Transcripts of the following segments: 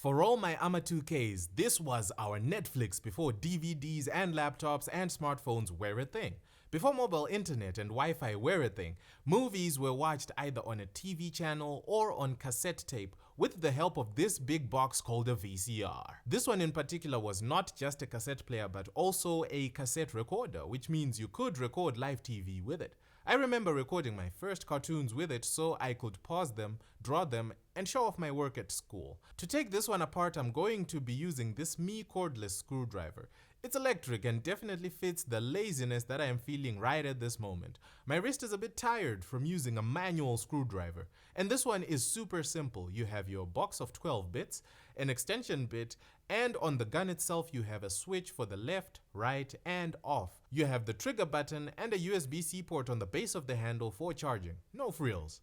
For all my AMA 2Ks, this was our Netflix before DVDs and laptops and smartphones were a thing. Before mobile internet and Wi-Fi were a thing, movies were watched either on a TV channel or on cassette tape with the help of this big box called a VCR. This one in particular was not just a cassette player but also a cassette recorder, which means you could record live TV with it. I remember recording my first cartoons with it so I could pause them, draw them, and show off my work at school. To take this one apart, I'm going to be using this cordless screwdriver. It's electric and definitely fits the laziness that I am feeling right at this moment. My wrist is a bit tired from using a manual screwdriver. And this one is super simple. You have your box of 12 bits, an extension bit, and on the gun itself you have a switch for the left, right, and off. You have the trigger button and a USB-C port on the base of the handle for charging. No frills.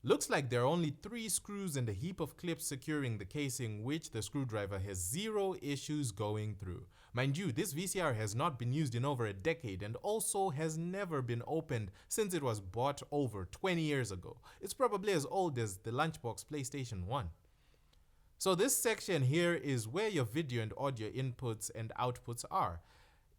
Looks like there are only 3 screws and a heap of clips securing the casing, which the screwdriver has zero issues going through. Mind you, this VCR has not been used in over a decade and also has never been opened since it was bought over 20 years ago. It's probably as old as the lunchbox PlayStation 1. So this section here is where your video and audio inputs and outputs are.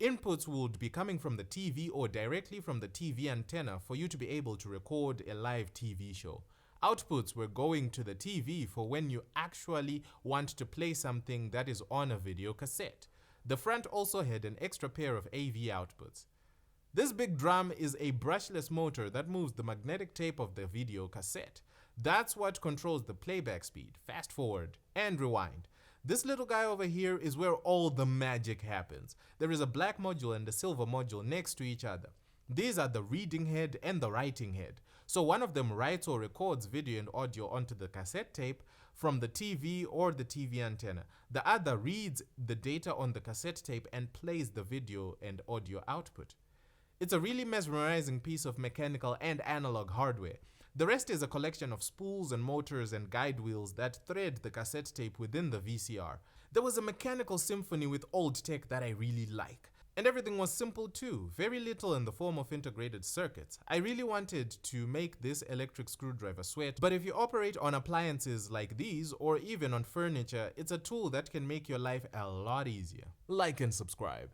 Inputs would be coming from the TV or directly from the TV antenna for you to be able to record a live TV show. Outputs were going to the TV for when you actually want to play something that is on a video cassette. The front also had an extra pair of AV outputs. This big drum is a brushless motor that moves the magnetic tape of the video cassette. That's what controls the playback speed, fast forward, and rewind. This little guy over here is where all the magic happens. There is a black module and a silver module next to each other. These are the reading head and the writing head. So one of them writes or records video and audio onto the cassette tape from the TV or the TV antenna. The other reads the data on the cassette tape and plays the video and audio output. It's a really mesmerizing piece of mechanical and analog hardware. The rest is a collection of spools and motors and guide wheels that thread the cassette tape within the VCR. There was a mechanical symphony with old tech that I really like. And everything was simple too, very little in the form of integrated circuits. I really wanted to make this electric screwdriver sweat, but if you operate on appliances like these or even on furniture, it's a tool that can make your life a lot easier. Like and subscribe.